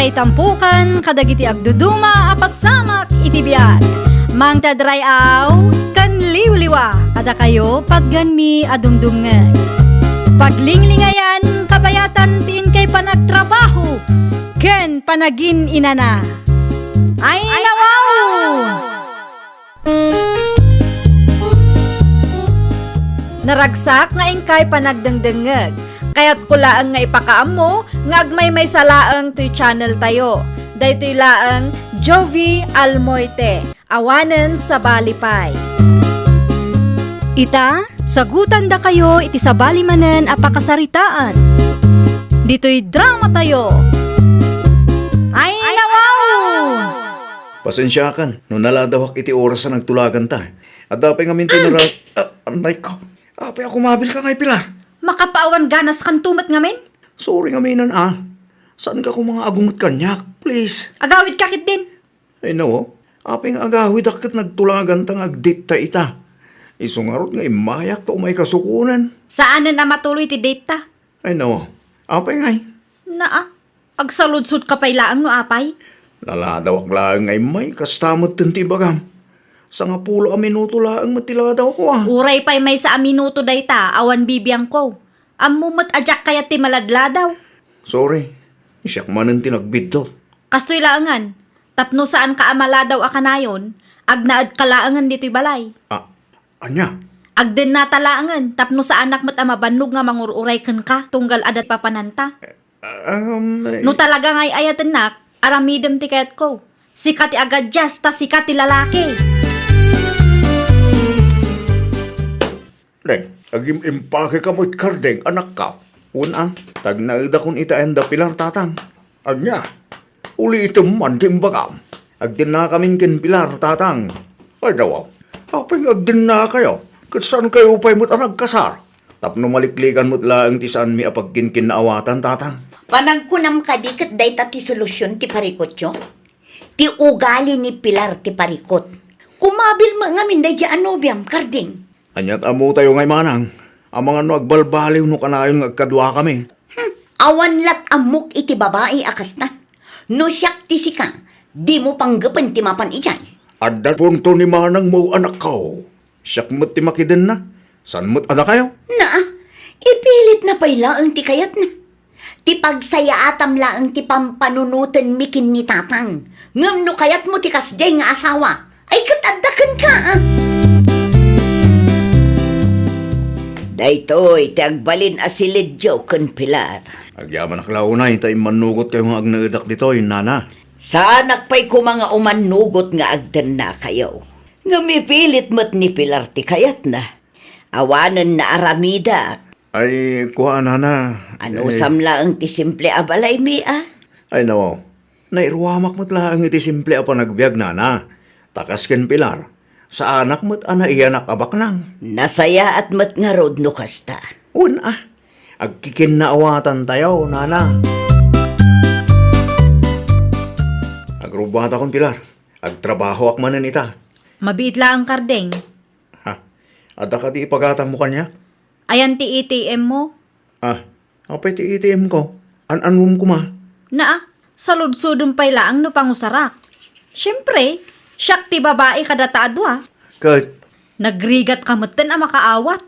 may tampukan, kadagiti agduduma, apasamak iti biyag. Mang tadrayaw, kan liwliwa, kada kayo pagganmi adumdumngeg. Paglinglingayan, kabayatan tiin kay panagtrabaho, ken panagin inana. Ay nawaw! Naragsak nga ingkay panagdengdengeg. Kaya't kulaang nga ipakaam mo, nga agmay may salaang to'y channel tayo. Daytoy laang Jovi Almoite, awanen sa balipay. Ita, sagutan da kayo iti sa balimanen apakasaritaan. Dito'y drama tayo. Ay nawaw! Pasensya kan, no naladawak iti oras na nagtulagan ta. At dapay nga minti na anay ko. Apay ako mabil ka ngay pila. Makapaawan ganas kan tumat ngamin? Sorry nga minan Saan ka kung mga agungot kanyak? Please. Agawid kakit din. Ay no, apay nga agawid akit nagtulagan tang agdita ita. Isungarot nga imayak to may kasukunan. Saan na matuloy ti date ta? Ay no, apay ngay. Naa, agsaludsud ka pa'y laang no apay? Laladawak lang ngay may kastamot tinti bagam. Sa nga pulo a minuto lang matiladaw ko Uray pa'y may sa minuto day ta, awan bibiyang ko. Amumat ajak kaya ti maladladaw. Sorry, siyak manan tinagbid to. Kastoy laangan, tapno saan ka amaladaw akanayon, agnaad kalaangan dito'y balay. Anya? Agden na talaangan, tapno sa anak mat amabanog nga mangururay kan ka, tunggal adat papananta. No talaga nga'y ayatan nak, aramidem ti kayat ko. Sikat ti agad jas, ta sikat ti lalaki. Day, agim impake ka mo't kardeng anak ka. Una, tag naida kun itaenda pilar tatang. Anya, uli ito man timbagam. Agdin na kaming kin pilar tatang. Ay daw, apay agdin na kayo. Kat saan kayo upay mo't anagkasar? Tapno maliklikan mo't laang ti saan mi apagkin naawatan tatang. Panagkunam ka di kat day ti solusyon ti parikot yo. Ti ugali ni Pilar ti parikot. Kumabil mga minday di anobyam, karding. Anyat amo tayo ngay manang. Ang mga no agbalbaliw no kanayon agkadwa kami. Awan lat amok iti babae akas na. No siyak ti sika, di mo panggapan ti mapan ijay. Adda punto ni manang mo anak ko. Siyak mo't ti makiden na. San mo't ada kayo? Na, ipilit na pa'y laang ti kayat na. Ti pagsaya atam laang ti pampanunutan mikin ni tatang. Ngam no kayat mo ti kasjay nga asawa. Ay katadakan ka Daytoy, ti agbalin asilid jo kun Pilar. Agyaman aklaunay, tayo manugot kayo nga agnaidak ditoy, nana. Sa anak pa'y kumanga umanugot nga agdan na kayo. Nga mipilit mo't ni Pilar ti kayat na. Awanan na aramida. Ay, kuha, nana. Ano samla ang ti simple abalay mi Ay, nawaw. Nairuwamak mo't lang iti simple a panagbiag, nana. Takas ken Pilar. Sa anak mo't iyanak abak nang. Nasaya at mat nga rod no kasta. Una, agkikin na awatan tayo, nana. Agrubata kon Pilar. Agtrabaho akmanan ita. Mabiit lang kardeng. Ha? Ada ka di ipagatang mo kanya? Ayan ti ATM mo. Apay ti ATM ko. An-anwom ko ma. Naa, saludsudong pa'y laang no pangusarak. Siyempre, siyak ti babae kada taadwa. Kat, Nagrigat kamutin ang makaawat.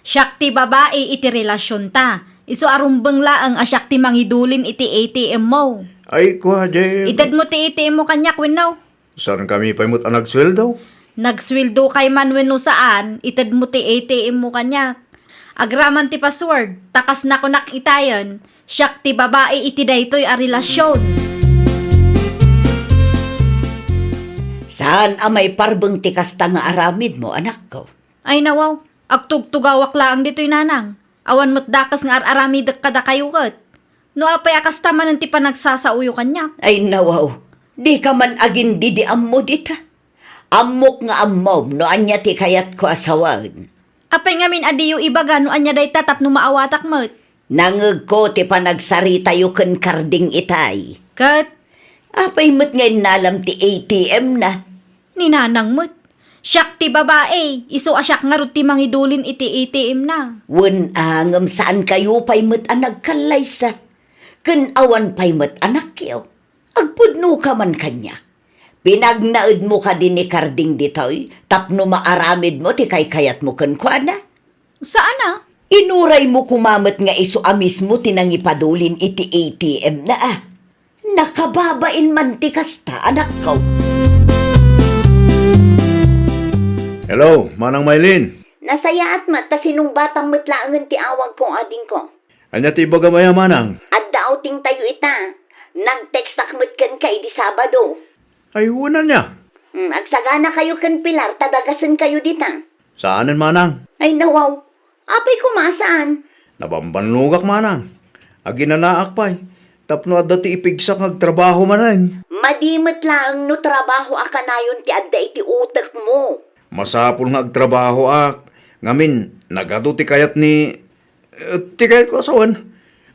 Siyak ti babae iti relasyon ta. Iso arumbang laang asyak ti mangidulin iti ATM mo. ay kuha, Jay. Itad mo ti ATM mo kanyak winaw. Saan kami pa mo't nagsweldo? Nagswildo kay man wenno saan, itad mo ti ATM mo kanyak. Agraman ti password, takas na ko nakitayan. Siyak ti babae iti daytoy a relasyon. Saan amay parbeng ti kasta nga aramid mo, anak ko? Ay nawaw, agtugtugawak laang dito'y nanang. Awan mo't dakas nga aramidak kada kayo kat. No apay akas taman ti panagsasauyo kanyak. Ay nawaw, di ka man agin didi ammo dita. Amok nga ammom no anya ti kayat ko asawan. Apay ngamin adiyo ibaga no anya day tatap no maawatak mo't. Nangeg ko ti panagsarita yu ken karding itay. Kat, Apay mo't ngayon nalam ti ATM na. ninanang mo't. Siyak ti babae, iso asyak nga ro ti mangidulin iti ATM na. Wen angam saan kayo pay mo't anag kalaysa. Ken awan pay mo't anak yaw. Agpudno ka man kanya. Pinagnaid mo ka din ni Karding ditoy, tapno maaramid mo ti kayat mo kan kuana. Saan na? Inuray mo kumamat nga iso amis mo tinangipadulin iti ATM na ah. Nakababain man ti kasta, anak ko. Hello, Manang Maylin. Nasaya at mata sinong batang matlaangan ti awag kong ading ko. Anya ti baga maya, Manang? At daoting tayo ita. Nag-text akmat kan kay di Sabado. Ay, una niya. Agsagana kayo kan Pilar, tadagasan kayo dita. Saanan, Manang? Ay nawaw, apay kumasaan. Nabambanlugak, Manang. Aginanaak pa'y. Tapno at dati ipigsak nagtrabaho manan. Madimat lang no trabaho akanayon ti adda iti utak mo. Masapul nga agtrabaho ak. Ngamin, nagado ti kayat ni... ti kayat ko asawan.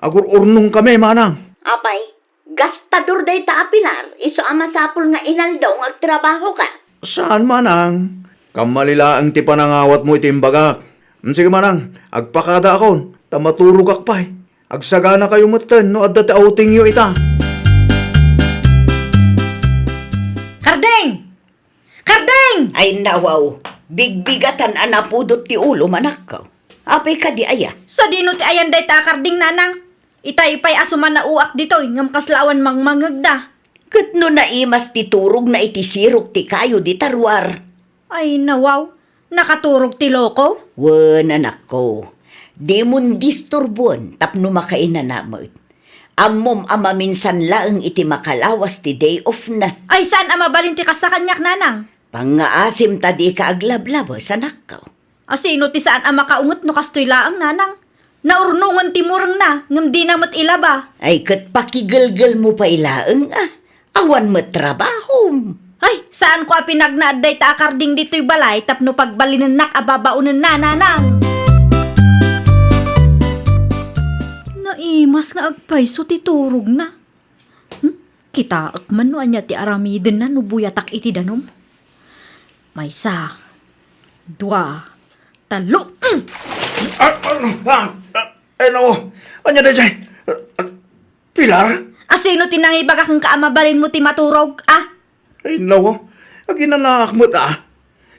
Agur-urnong kami, Manang. Apay, gastador day ta Pilar, iso amasapol nga inaldaw ng agtrabaho ka. Saan, Manang? Kamalilaang ti panangawat mo iti imbagak. Sige, Manang, agpakada akon. Tamaturog ak pa'y. Agsagana kayo matan, no adda ti outing yo ita. Kardeng! Kardeng! Ay nawaw, bigbigatan anapudot ti ulo manak ka. Apay ka di aya. Sa dino ti ayan day ta Karding nanang. Itay pa'y asuman na uak ditoy, ngam kaslawan mangmangagda. Kat no naimas ti turog na iti sirok ti kayo di tarwar. Ay nawaw, nakaturog ti loko? Wan anak ko, di mon disturbon tapno makainanamot. Ammom ama minsan laeng iti makalawas ti day off na. Ay saan ang mabalin ti kas sa kanyak nanang? Pangaasim ta di ka aglablabas anak ko. Asino ti saan ang makaungot no kastoy laang nanang? Naurnungan ti murang na, ngam di na mat ilaba. Ay kat pakigalgal mo pa ilaeng ah. Awan mo trabaho. Ay, saan ko a pinagnaadday ta Karding dito'y balay tapno pagbalinan nak ababaunan na nanang. Naimas nga agpayso ti turog na. Kita akman no anya ti aramiden na nubuyatak iti danom. May sa, dua, talo. No, anya da jay. Pilar? Asino tinangibagak ang kaamabalin mo ti maturog, ah? Ay, no. Aginanaak mo't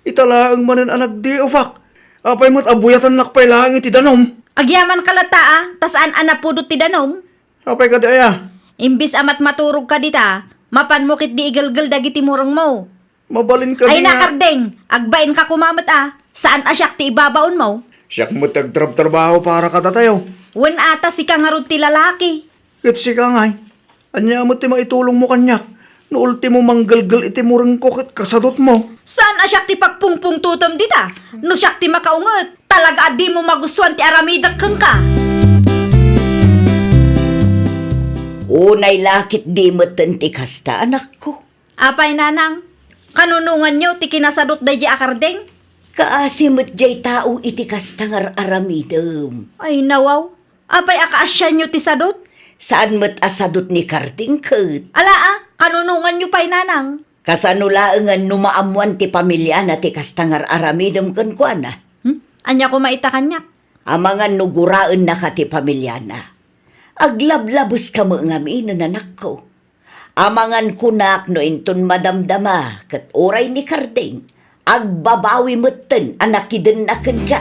Italaang manan anak di ufak. Apay mo't abuyatan nakpay lang iti danom. Agyaman kalata, ah, tasaan anapudot ti danom. Apay ka daya. Imbis amat maturog ka dita, mapan mo kit di igalgal dagiti murang mo. Mabalin ka Ay nga. nakardeng, agbain ka kumamat ah. Saan asyak ti ibabaon mo? Siyak mo't agtrab-trabaho para katatayo. Wen ata si kangarod ti lalaki. Kat si ka ngay. Anya mo't ti maitulong mo kanyak. No ultimo manggalgal iti murang ko kat kasadot mo. Saan asyak ti pagpungpung tutom dita? No syak ti makaunget, talaga di mo magustuhan ti aramidak kang ka. Unay lakit di matan ti kasta anak ko. Apay nanang, kanunungan nyo ti kinasadot da di akardeng? Kaasimot jay tao iti kastangar aramidem. Ay nawaw, apay akaasya nyo ti sadot? Saan mat asadot ni Karding kat? Ala ah, kanunungan nyo pa'y nanang. Kasanulaangan numaamuan ti pamilya na ti kastangar aramidem kan kuana. Anya ko maita kanyak. Amangan nuguraan na ka ti pamilya na. Aglablabos ka mo ngamin anak ko. Amangan kunak no inton madamdama kat oray ni Karding. Agbabawi moten anakiden aken ka.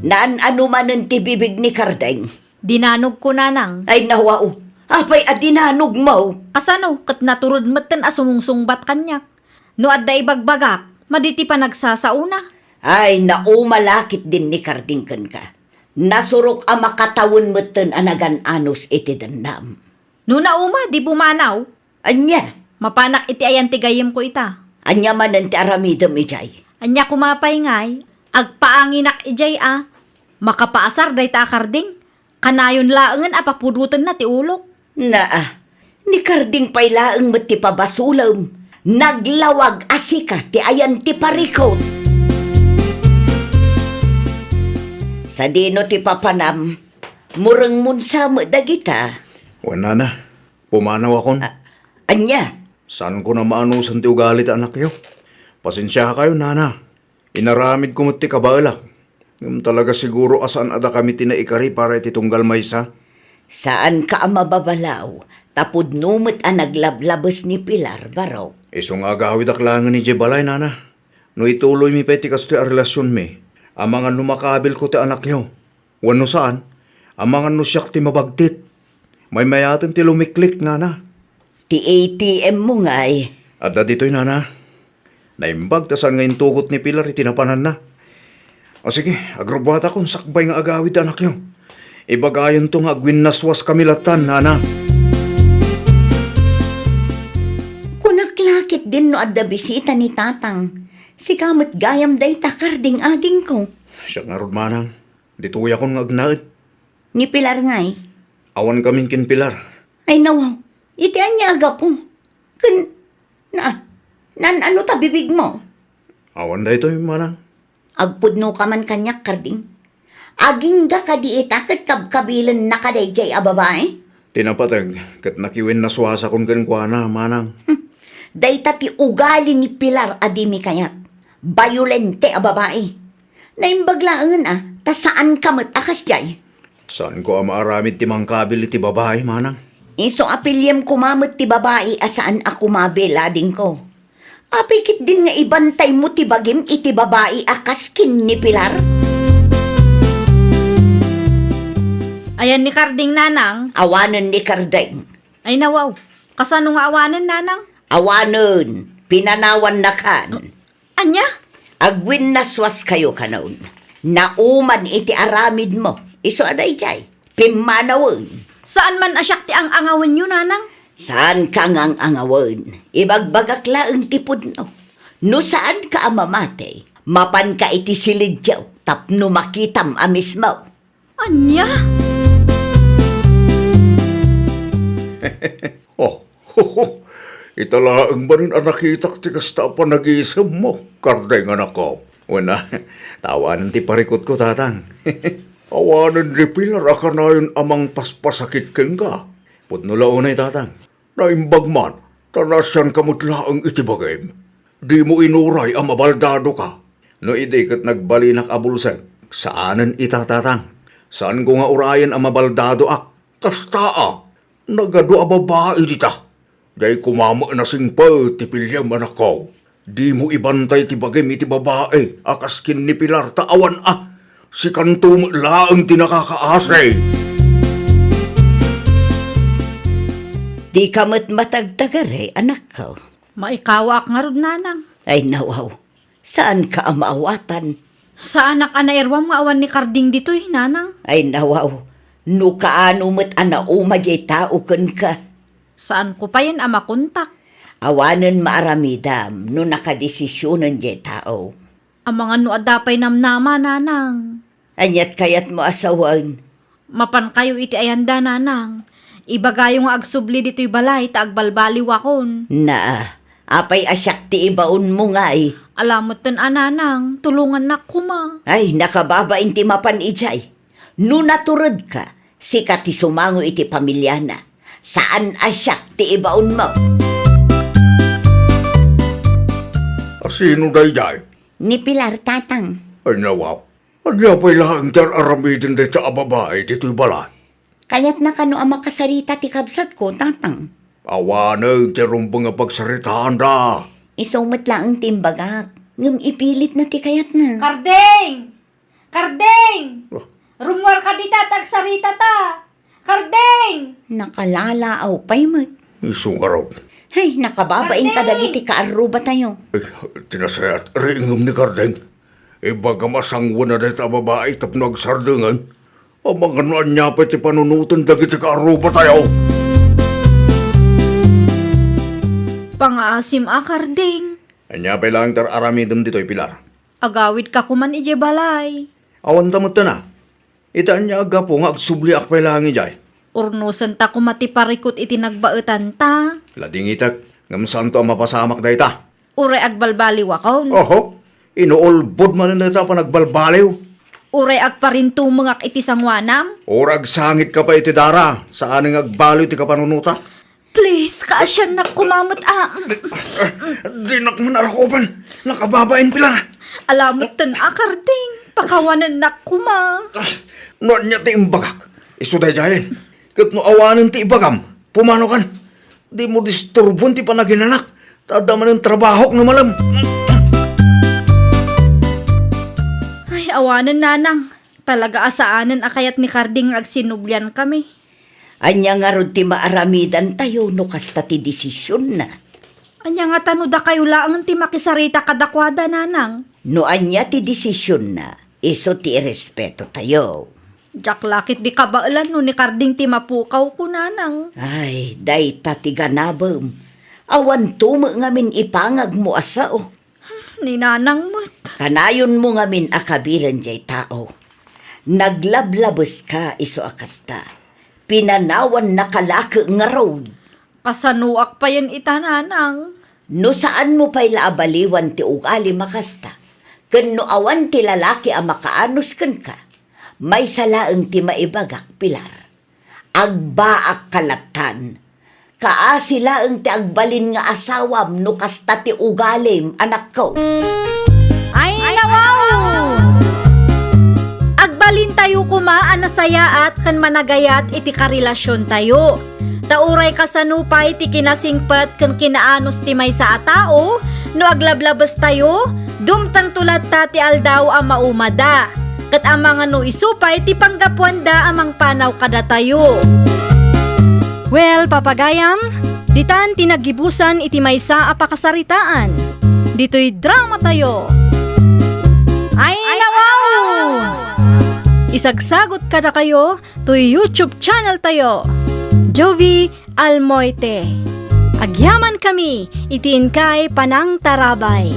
Naan ano manen ti bibig ni Karding? Dinanog ko nanang. Ay nawao, apay adinanog mo. Kasano, kat naturod maten asumungsungbat kanyak. No adda ibagbagak, maditi pa nagsasauna. Ay naumalakit din ni Karding kan ka. Nasurok ang makatawon moten anagan anos iti dandam. No nauma, di pumanaw. Anya, Mapanak iti ayan tigayim ko ita. anya manen ti aramidem ijay. Anya kumapay ngay, agpaanginak ijay ah. Makapaasar day ta Karding. Kanayon laengan apapudutan na ti ulok. Naa, ni Karding pailaeng met ti pabasulam. Naglawag asika ti ayan ti parikot. Sa dino ti papanam, murang munsa mo dagita. Wala na. Pumanaw akon. Anya, Saan ko na maanusan ti ugalit anak yo? Pasensya kayo, nana. Inaramid ko ti kabalak. Ngam talaga siguro asaan ada kami tinaikari para iti tunggal maysa. Saan ka mababalaw? Tapod numit ang naglablabas ni Pilar, baraw. Isong agawid aklangan ni Jebalay, nana. No ituloy mi peti kasto a relasyon mi. Amangan no makabil ko ti anak yo. Wano saan? Amangan no siyak ti mabagtit. May mayatin ti lumiklik, nana. Ti ATM mo nga eh. Adda dito'y nana. Naimbag tasan ngayon tugot ni Pilar itinapanan na. O sige, agrobata kong sakbay nga agawid anak yo. Ibagayon to nga agwinnaswas kami latan, nana. Kunaklakit din no adda bisita ni tatang. Si kamot gayam day takarding aging ko. Siya nga rod manang. Dituya kong agnaid. Ni Pilar nga eh. Awan kaming kin Pilar. Ay nawaw, itian niya aga po. Ano ta bibig mo? Awan da ito'y manang. Agpudno ka man kanyak karding. Aging ga kadiita kat kabkabilan na kadayjay a babae. Tinapatag, kat nakiwin naswasa kong kankwana, manang. Dayta ti ugali ni Pilar adimi kayat. Bayulente a babae. Naimbaglaan ta saan kamot akas jay. Saan ko maaramid ti mangkabil iti babae, manang? Iso apilyem kumamot ti babae asaan ako mabelading ko. Apikit din nga ibantay mo ti bagim iti babae akas kin ni Pilar. Ayan ni Karding, nanang. Awanan ni Kardeng. Ay nawaw, kasano nga awanan, nanang? Awanan, pinanawan na kan. Anya? Agwin naswas kayo kanaon. Nauman iti aramid mo. Iso aday jay. Pimanawan. Saan man asyak ti ang angawan nyo, nanang? Saan ka ngang angawan? Ibagbagak laang tipod no. No saan ka amamate? Mapan ka iti silidyaw. Tapno makitam amis mo. Anya? Italaang ba rin ang nakitak ti kasta pa nag-iisam mo, Kardeng anak ko. Una, tawanan ti parikot ko, tatang. Awanan di Pilar, aka na yun amang paspasakit keng ka. Putnula unay, tatang. Naimbag man, talasyan kamutlaang itibagay. Di mo inuray ang mabaldado ka. No idikat nagbalinak abulsag, saanan itatatang? Saan ko nga urayan ang mabaldado Kastaa, nagado a babae dita. Day kumama na singpa ti pilyam anak ko. Di mo ibantay ti bagay iti babae, akaskin ni Pilar taawan Si kantum laang tinakakaasay. Di ka matagtagare, anak ko. Maikawak nga rod, nanang. Ay nawaw, saan ka amaawatan? Sa anak anairwam nga awan ni Karding dito'y, nanang. Ay nawaw, no kaano mo't anauma jay tao kan ka. Saan ko pa yan amakontak? Awanan maaramidam no nakadesisyonan jay tao. Ang mga nuadapay namnama, nanang. Anyat kayat mo asawan. Mapan kayo iti ayanda, nanang. Ibagayo nga agsubli dito'y balay, ta agbalbali wakon. Na, apay asyak ti ibaon mo nga eh. Alamot tan ananang, tulungan na kuma. Ay, nakababain ti mapan ijay. No naturod ka, sikat ti sumango iti pamilya na. Saan asyak ti ibaon mo? Sino day? Ni Pilar, tatang. Ay nawaw. Anya pa'y laang dyan aramidin dito a babae dito'y balay. Kaya't na kano ang makasarita ti kabsat ko, tatang. Awanag ti rumbang nga pagsaritahan da. Isumot lang ang timbagak. Ngam ipilit na ti kayat na. Kardeng! Kardeng! Rumwar ka di tagsarita ta! Kardeng! Nakalaalaaw pa'y mat. Isong araw. Ay, nakababain ka dagiti kaaruba tayo. Tinasayat, ringam ni Kardeng. Ibaga masangwa na dito ang babae tapno agsardungan. Ang mga noan niya pa ti panunutan dagiti kaaruba tayo. Pangaasim Kardeng. Anya pa lang tar aramidam dito'y Pilar. Agawid ka kuman ije balay. Awan tamot na. Itaan niya aga po nga agsubli akpay lang ijay. Urnusan ta kumati parikot iti nagbaetan ta. Lading itak, ngam santo ang mapasamak da ita. Uray agbalbali wakon. Oho, inuolbod man na ita pa nagbalbaliw. Uray agparintumungak iti sangwanam. Orag sangit ka pa iti dara, saan ang agbaliw ti kapanunuta. Please, kaasyan na kumamot Di nak manarakoban. Nakababain pila. Alamot tan akarding. Pakawanan na kuma. Noon niya ti imbagak. Isuday jayan. Kat no awanan ti ibagam. Pumano kan. Di mo disturbon ti panaginanak. Tadaman ng trabaho na malam. Ay, awanan nanang. Talaga asaanan akayat ni Karding agsinublian kami. Anya nga ron ti maaramidan tayo no kasta ti desisyon na. Anya nga tanuda kayo laang ti makisarita kadakwada nanang. No anya ti desisyon na, iso ti irespeto tayo. Jak lakit di kabailan no ni Karding ti mapukaw ko nanang. Ay, day ti ganabam. Awan tumo ngamin ipangag mo asao. Ni nanang mo't. Kanayon mo ngamin akabilan jay tao. Naglablabos ka iso akasta. Pinanawan na kalaki nga road. Kasanuak pa yan itananang. No saan mo pa'y laabaliwan ti ugali makasta. Ken no awan ti lalaki ang makaanos ken ka. May salaeng ti maibagak pilar. Agbaak kalatan. Kaasila ang ti agbalin nga asawam no kasta ti ugalim anak ko. Ay, nawaw! Agbalin tayo kumaan na saya at kan managayat iti karelasyon tayo. Tauray kasanupay ti kinasingpat kan kinaanos ti may sa atao, no aglablabas tayo, dumtang tulad ta ti aldaw ang maumada. Kat ang mga no isupay ti panggapuanda amang panaw kada tayo. Well, papagayam, ditan tinagibusan iti maysa a pakasaritaan. Dito'y drama tayo. Ay, nawaw! Isagsagot kada kayo to YouTube channel tayo. Jovi Almoite. Agyaman kami, itiin kay Panang Tarabay.